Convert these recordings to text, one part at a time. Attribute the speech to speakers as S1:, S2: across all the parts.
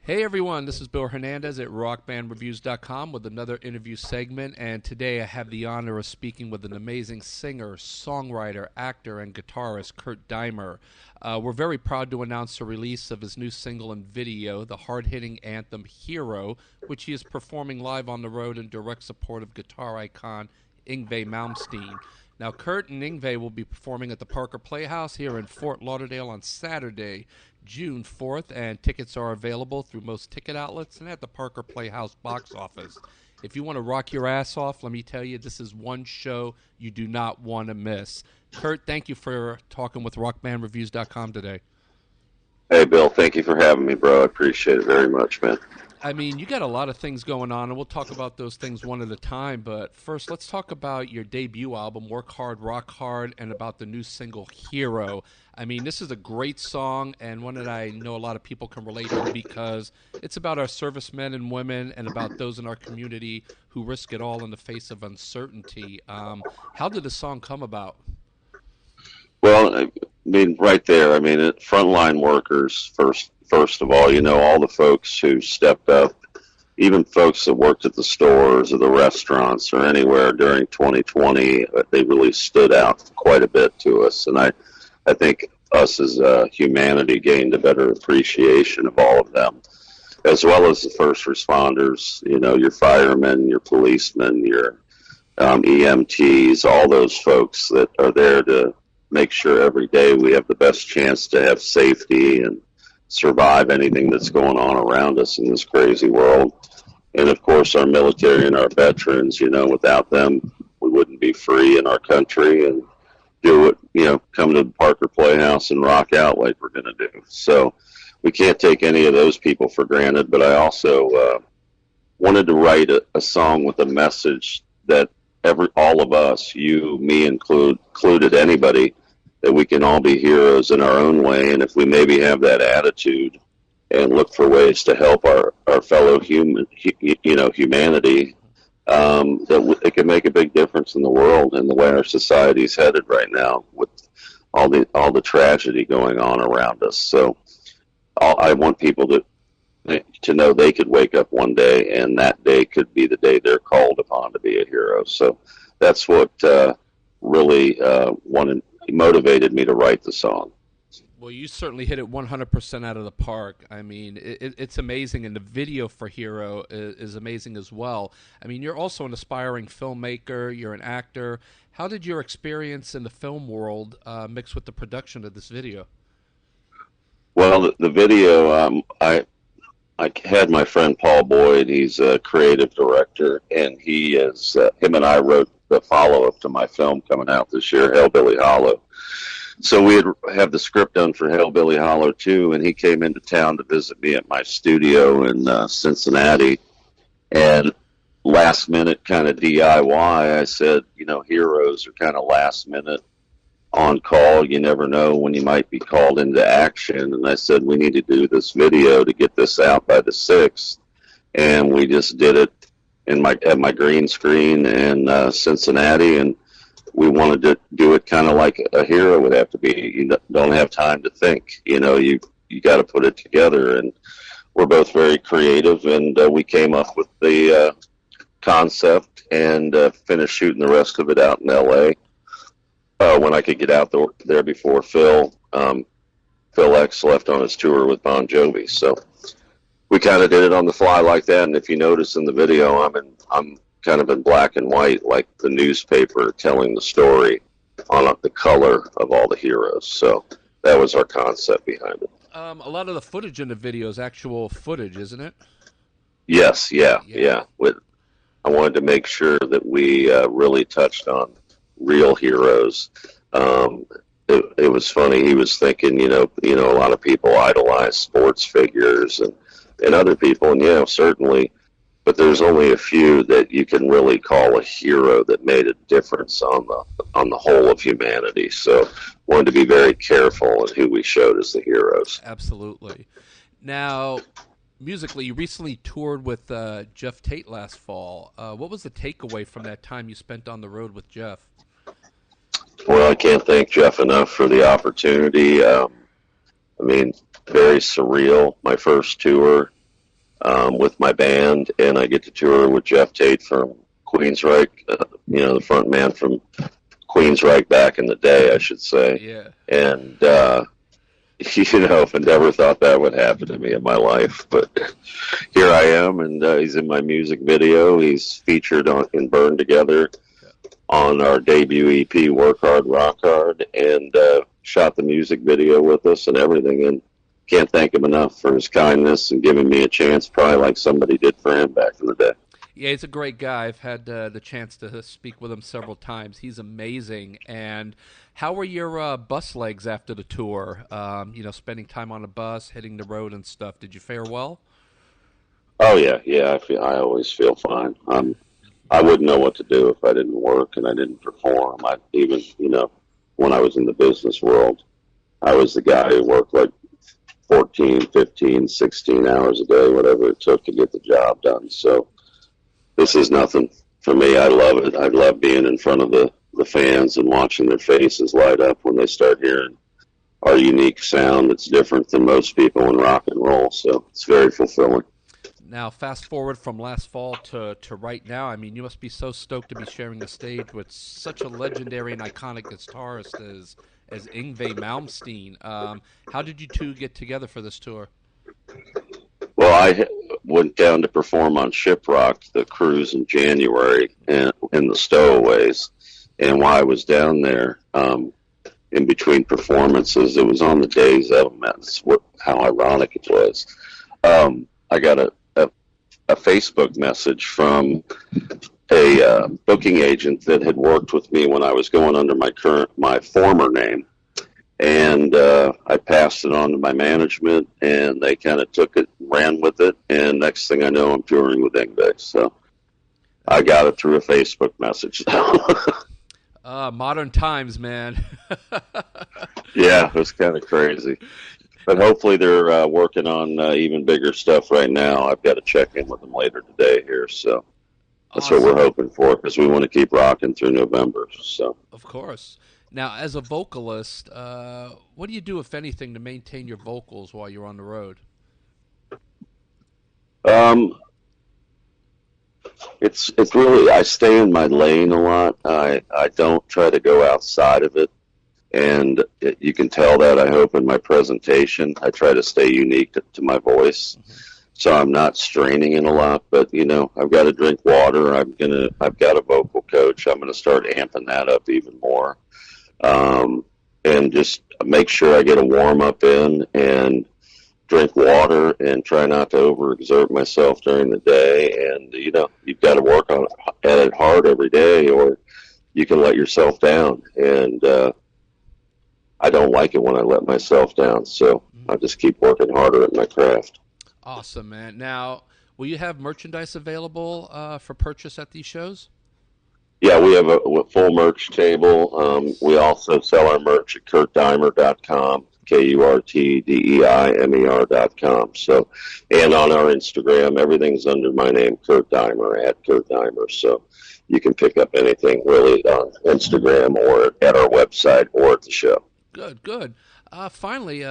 S1: Hey everyone, this is Bill Hernandez at rockbandreviews.com with another interview segment, and today I have the honor of speaking with an amazing singer, songwriter, actor, and guitarist, Kurt Deimer. We're very proud to announce the release of his new single and video, the hard-hitting anthem Hero, which he is performing live on the road in direct support of guitar icon Yngwie Malmsteen. Now, Kurt and Yngwie will be performing at the Parker Playhouse here in Fort Lauderdale on Saturday, June 4th, and tickets are available through most ticket outlets and at the Parker Playhouse box office. If you want to rock your ass off, let me tell you, this is one show you do not want to miss. Kurt, thank you for talking with rockbandreviews.com today.
S2: Hey, Bill, thank you for having me, bro. I appreciate it very much, man.
S1: I mean, you got a lot of things going on, and we'll talk about those things one at a time. But first, let's talk about your debut album, Work Hard, Rock Hard, and about the new single, Hero. I mean, this is a great song, and one that I know a lot of people can relate to because it's about our servicemen and women and about those in our community who risk it all in the face of uncertainty. How did the song come about?
S2: Well, I mean, right there, I mean, frontline workers, first of all, all the folks who stepped up, even folks that worked at the stores or the restaurants or anywhere during 2020, they really stood out quite a bit to us. And I think us as humanity gained a better appreciation of all of them, as well as the first responders, your firemen, your policemen, your EMTs, all those folks that are there to make sure every day we have the best chance to have safety and survive anything that's going on around us in this crazy world. And of course, our military and our veterans, without them, we wouldn't be free in our country and do it, come to the Parker Playhouse and rock out like we're going to do. So we can't take any of those people for granted. But I also wanted to write a song with a message that all of us, you, me included, anybody, that we can all be heroes in our own way. And if we maybe have that attitude and look for ways to help our fellow humanity, that it can make a big difference in the world and the way our society is headed right now with all the tragedy going on around us. So I want people to know they could wake up one day and that day could be the day they're called upon to be a hero. So that's what really motivated me to write the song.
S1: Well, you certainly hit it 100% out of the park. I mean, it's amazing, and the video for Hero is amazing as well. I mean, you're also an aspiring filmmaker. You're an actor. How did your experience in the film world mix with the production of this video?
S2: Well, the video, I had my friend Paul Boyd. He's a creative director, and him and I wrote the follow-up to my film coming out this year, Hellbilly Hollow. So we had the script done for Hellbilly Hollow 2, and he came into town to visit me at my studio in Cincinnati. And last minute kind of DIY, I said, heroes are kind of last minute on call. You never know when you might be called into action. And I said, we need to do this video to get this out by the 6th. And we just did it at my green screen in Cincinnati, and we wanted to do it kind of like a hero would have to be. You don't have time to think. You got to put it together. And we're both very creative, and we came up with the concept and finished shooting the rest of it out in L.A. When I could get out there before Phil X left on his tour with Bon Jovi. So we kind of did it on the fly like that. And if you notice in the video, I'm kind of in black and white, like the newspaper telling the story on the color of all the heroes. So that was our concept behind it.
S1: A lot of the footage in the video is actual footage, isn't it?
S2: Yes, yeah. I wanted to make sure that we really touched on real heroes. It was funny. He was thinking, a lot of people idolize sports figures and other people, and certainly. But there's only a few that you can really call a hero that made a difference on the whole of humanity. So wanted to be very careful in who we showed as the heroes.
S1: Absolutely. Now, musically, you recently toured with Jeff Tate last fall. What was the takeaway from that time you spent on the road with Jeff?
S2: Well, I can't thank Jeff enough for the opportunity. Very surreal. My first tour. with my band, and I get to tour with Jeff Tate from Queensryche, the front man from Queensryche back in the day, I should say.
S1: Yeah.
S2: And, I never thought that would happen to me in my life, but here I am, and he's in my music video. He's featured in Burn Together on our debut EP, Work Hard, Rock Hard, and shot the music video with us and everything. And can't thank him enough for his kindness and giving me a chance, probably like somebody did for him back in the day.
S1: Yeah, he's a great guy. I've had the chance to speak with him several times. He's amazing. And how were your bus legs after the tour? Spending time on a bus, hitting the road and stuff. Did you fare well?
S2: Oh yeah. I always feel fine. I wouldn't know what to do if I didn't work and I didn't perform. I even, when I was in the business world, I was the guy who worked like 14, 15, 16 hours a day, whatever it took to get the job done. So this is nothing for me. I love it. I love being in front of the fans and watching their faces light up when they start hearing our unique sound that's different than most people in rock and roll. So it's very fulfilling.
S1: Now, fast forward from last fall to right now. I mean, you must be so stoked to be sharing the stage with such a legendary and iconic guitarist as Yngwie Malmsteen. How did you two get together for this tour?
S2: Well, I went down to perform on Shiprock, the cruise in January, and in the Stowaways. And while I was down there, in between performances, it was on the days of them. That's how ironic it was. I got a Facebook message from a booking agent that had worked with me when I was going under my former name. And I passed it on to my management, and they kind of took it, ran with it, and next thing I know, I'm touring with Yngwie. So I got it through a Facebook message.
S1: Modern times, man.
S2: Yeah, it was kind of crazy. But hopefully they're working on even bigger stuff right now. I've got to check in with them later today here, so that's
S1: Awesome.
S2: what we're hoping for, because we want to keep rocking through November. So,
S1: of course. Now, as a vocalist, what do you do, if anything, to maintain your vocals while you're on the road?
S2: It's really, I stay in my lane a lot. I don't try to go outside of it, and you can tell that, I hope, in my presentation. I try to stay unique to my voice, so I'm not straining it a lot. But I've got to drink water. I've got a vocal coach. I'm gonna start amping that up even more. And just make sure I get a warm up in and drink water and try not to overexert myself during the day. And, you've got to work at it hard every day, or you can let yourself down. And, I don't like it when I let myself down. So I just keep working harder at my craft.
S1: Awesome, man. Now, will you have merchandise available for purchase at these shows?
S2: Yeah, we have a full merch table. We also sell our merch at kurtdeimer.com, KurtDeimer.com. So, and on our Instagram, everything's under my name, Kurt Deimer, at Kurt Deimer. So you can pick up anything really on Instagram or at our website or at the show.
S1: Good, good. Finally,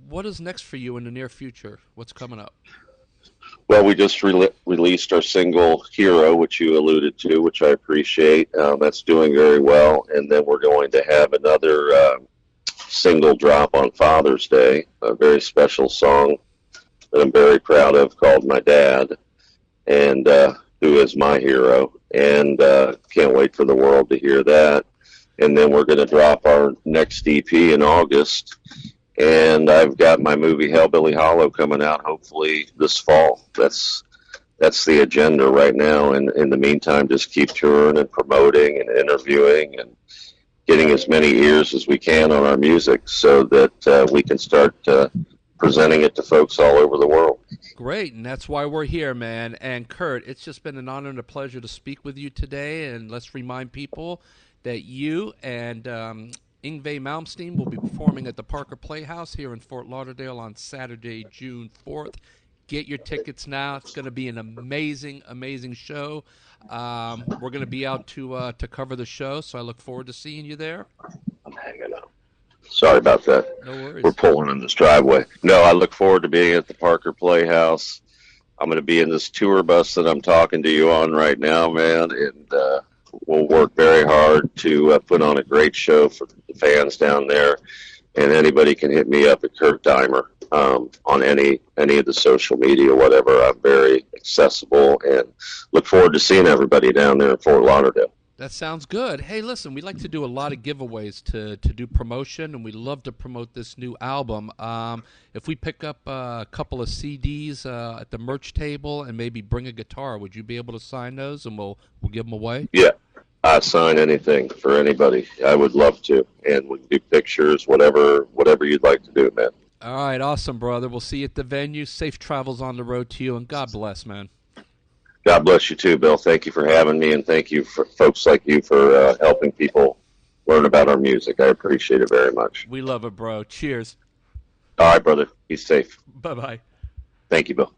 S1: what is next for you in the near future? What's coming up?
S2: Well, we just released our single, Hero, which you alluded to, which I appreciate. That's doing very well. And then we're going to have another single drop on Father's Day, a very special song that I'm very proud of, called My Dad, and who is my hero. And can't wait for the world to hear that. And then we're going to drop our next EP in August. And I've got my movie Hellbilly Hollow coming out hopefully this fall. That's the agenda right now. And in the meantime, just keep touring and promoting and interviewing and getting as many ears as we can on our music so that we can start presenting it to folks all over the world.
S1: Great, and that's why we're here, man. And Kurt, it's just been an honor and a pleasure to speak with you today. And let's remind people that you and Yngwie Malmsteen will be performing at the Parker Playhouse here in Fort Lauderdale on Saturday, June 4th. Get your tickets now. It's going to be an amazing, amazing show. We're going to be out to cover the show, so I look forward to seeing you there.
S2: I'm hanging out. Sorry about that.
S1: No worries.
S2: We're pulling in this driveway. No, I look forward to being at the Parker Playhouse. I'm going to be in this tour bus that I'm talking to you on right now, man, and we'll work very hard to put on a great show for the fans down there. And anybody can hit me up at Kurt Deimer on any of the social media, whatever. I'm very accessible, and look forward to seeing everybody down there in Fort Lauderdale.
S1: That sounds good. Hey, listen, we like to do a lot of giveaways to do promotion, and we love to promote this new album. If we pick up a couple of CDs at the merch table and maybe bring a guitar, would you be able to sign those, and we'll give them away?
S2: Yeah, I sign anything for anybody. I would love to, and we can do pictures, whatever you'd like to do, man.
S1: All right, awesome, brother. We'll see you at the venue. Safe travels on the road to you, and God bless, man.
S2: God bless you too, Bill. Thank you for having me, and thank you for folks like you for helping people learn about our music. I appreciate it very much.
S1: We love it, bro. Cheers.
S2: All right, brother. Be safe.
S1: Bye-bye.
S2: Thank you, Bill.